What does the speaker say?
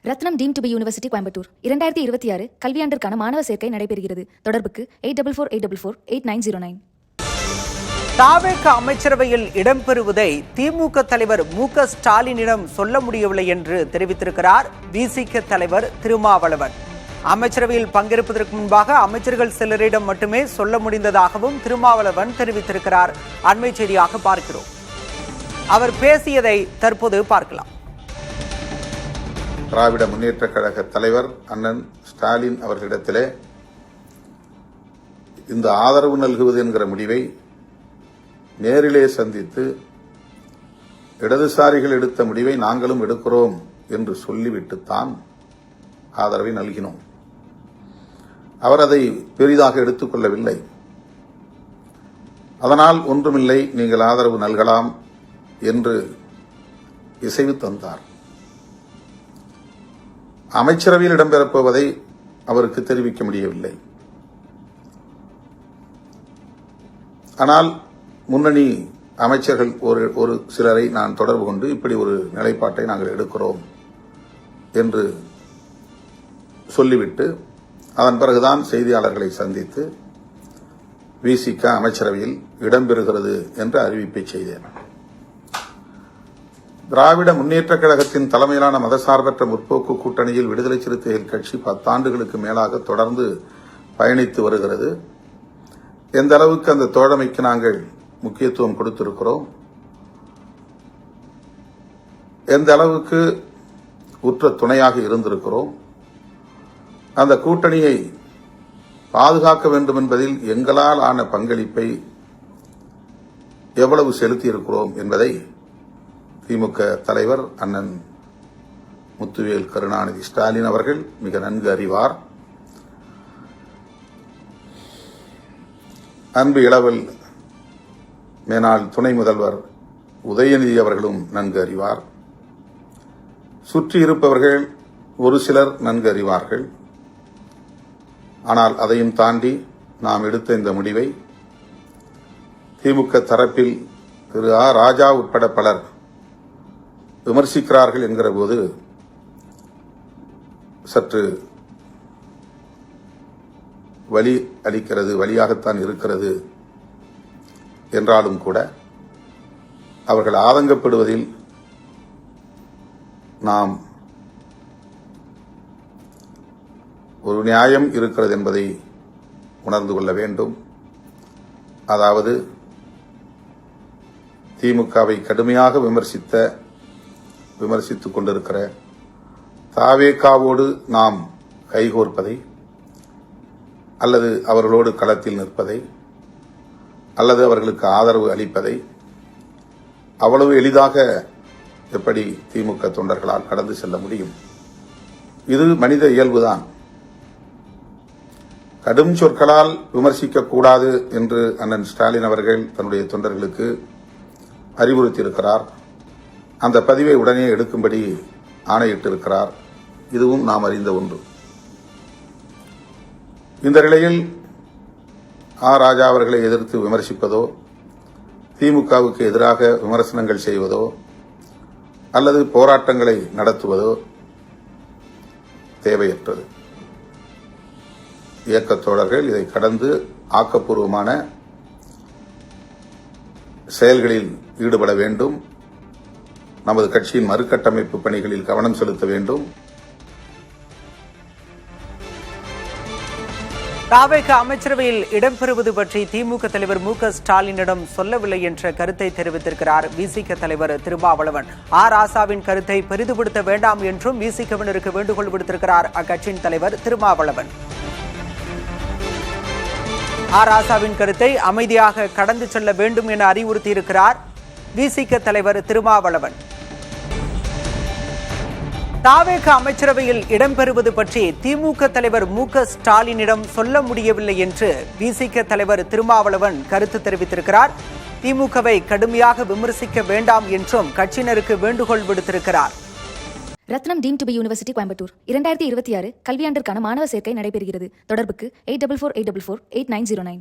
Ratnam deemed to be university Coimbatore 2026 கல்வியாண்டிற்கான மாணவர் சேர்க்கை நடைபெறுகிறது. தொடர்புக்கு 8448448909. தாவேக அமைச்சரவையில் இடம்பெறுவதை திமுக தலைவர் மு.க. ஸ்டாலினிடம் சொல்ல முடியவில்லை என்று தெரிவித்திருக்கிறார் விசிக தலைவர் திருமாவளவன். அமைச்சரவையில் பங்கேற்பதற்கு முன்பாக அமைச்சர்கள் சிலரிடம் மட்டுமே சொல்ல முடிந்ததாகவும் திருமாவளவன் தெரிவித்திருக்கிறார். அண்மை செய்தியாக பார்க்கிறோம். அவர் பேசியதை தற்போது பார்க்கலாம். திராவிட முன்னேற்ற கழக தலைவர் அண்ணன் ஸ்டாலின் அவர்களிடத்திலே இந்த ஆதரவு நல்குவது என்கிற முடிவை நேரிலே சந்தித்து இடதுசாரிகள் எடுத்த முடிவை நாங்களும் எடுக்கிறோம் என்று சொல்லிவிட்டுத்தான் ஆதரவை நல்கினோம். அவர் அதை பெரிதாக எடுத்துக் கொள்ளவில்லை. அதனால் ஒன்றுமில்லை, நீங்கள் ஆதரவு நல்கலாம் என்று இசைவு தந்தார். அமைச்சரவையில் இடம்பெறப் போவதை அவருக்கு தெரிவிக்க முடியவில்லை. ஆனால் முன்னணி அமைச்சர்கள் ஒரு சிலரை நான் தொடர்பு கொண்டு இப்படி ஒரு நிலைப்பாட்டை நாங்கள் எடுக்கிறோம் என்று சொல்லிவிட்டு அதன் பிறகுதான் செய்தியாளர்களை சந்தித்து விசிக அமைச்சரவையில் இடம்பெறுகிறது என்ற அறிவிப்பை செய்தேன். திராவிட முன்னேற்ற கழகத்தின் தலைமையிலான மதசார்பற்ற முற்போக்கு கூட்டணியில் விடுதலை சிறுத்தைகள் கட்சி 10 ஆண்டுகளுக்கு மேலாக தொடர்ந்து பயணித்து வருகிறது. எந்த அளவுக்கு அந்த தோழமைக்கு நாங்கள் முக்கியத்துவம் கொடுத்திருக்கிறோம், எந்த அளவுக்கு உற்ற துணையாக இருந்திருக்கிறோம், அந்த கூட்டணியை பாதுகாக்க வேண்டும் என்பதில் எங்களால் ஆன பங்களிப்பை எவ்வளவு செலுத்தியிருக்கிறோம் என்பதை திமுக தலைவர் அண்ணன் முத்துவேல் கருணாநிதி ஸ்டாலின் அவர்கள் மிக நன்கு அறிவார். அன்பு இளவல் மேனாள் துணை முதல்வர் உதயநிதி அவர்களும் நன்கு அறிவார். சுற்றி இருப்பவர்கள் ஒரு சிலர் நன்கு அறிவார்கள். ஆனால் அதையும் தாண்டி நாம் எடுத்த இந்த முடிவை திமுக தரப்பில் திரு ஆ. ராஜா உட்பட பலர் விமர்சிக்கிறார்கள் என்கிற போது சற்று வலி அளிக்கிறது, வலியாகத்தான் இருக்கிறது. என்றாலும் கூட அவர்கள் ஆதங்கப்படுவதில் நாம் ஒரு நியாயம் இருக்கிறது என்பதை உணர்ந்து கொள்ள வேண்டும். அதாவது திமுகவை கடுமையாக விமர்சித்துக் கொண்டிருக்கிற தாவேகாவோடு நாம் கைகோர்ப்பதை அல்லது அவர்களோடு களத்தில் நிற்பதை அல்லது அவர்களுக்கு ஆதரவு அளிப்பதை அவ்வளவு எளிதாக எப்படி திமுக தொண்டர்களால் கடந்து செல்ல முடியும்? இது மனித இயல்புதான். கடும் சொற்களால் விமர்சிக்கக்கூடாது என்று அண்ணன் ஸ்டாலின் அவர்கள் தன்னுடைய தொண்டர்களுக்கு அறிவுறுத்தியிருக்கிறார். அந்த பதிவை உடனே எடுக்கும்படி ஆணையிட்டிருக்கிறார். இதுவும் நாம் அறிந்த ஒன்று. இந்த நிலையில் ஆ. ராஜா அவர்களை எதிர்த்து விமர்சிப்பதோ, திமுகவுக்கு எதிராக விமர்சனங்கள் செய்வதோ அல்லது போராட்டங்களை நடத்துவதோ தேவையற்றது. இயக்கத் தோழர்கள் இதை கடந்து ஆக்கப்பூர்வமான செயல்களில் ஈடுபட வேண்டும். நமது கட்சியின் மறுகட்டமைப்பு பணிகளில் கவனம் செலுத்த வேண்டும். தாவேக அமைச்சரவையில் இடம்பெறுவது பற்றி திமுக தலைவர் மு.க. ஸ்டாலினிடம் சொல்லவில்லை என்ற கருத்தை தெரிவித்திருக்கிறார் விசிக தலைவர் திருமாவளவன். ஆ. ராசாவின் கருத்தை பெரிதுபடுத்த வேண்டாம் என்றும் விசிகவினருக்கு வேண்டுகோள் விடுத்திருக்கிறார் அக்கட்சியின் தலைவர் திருமாவளவன். ஆ. ராசாவின் கருத்தை அமைதியாக கடந்து செல்ல வேண்டும் என அறிவுறுத்தியிருக்கிறார் விசிக தலைவர் திருமாவளவன். தாவேக அமைச்சரவையில் இடம்பெறுவது பற்றி திமுக தலைவர் மு.க. ஸ்டாலினிடம் சொல்ல முடியவில்லை என்று விசிக தலைவர் திருமாவளவன் கருத்து தெரிவித்திருக்கிறார். திமுகவை கடுமையாக விமர்சிக்க வேண்டாம் என்றும் கட்சியினருக்கு வேண்டுகோள் விடுத்திருக்கிறார். Rathnam deemed to be university Coimbatore 2026 கல்வியாண்டிற்கான மாணவர் சேர்க்கை நடைபெறுகிறது. தொடர்புக்கு 8448448909.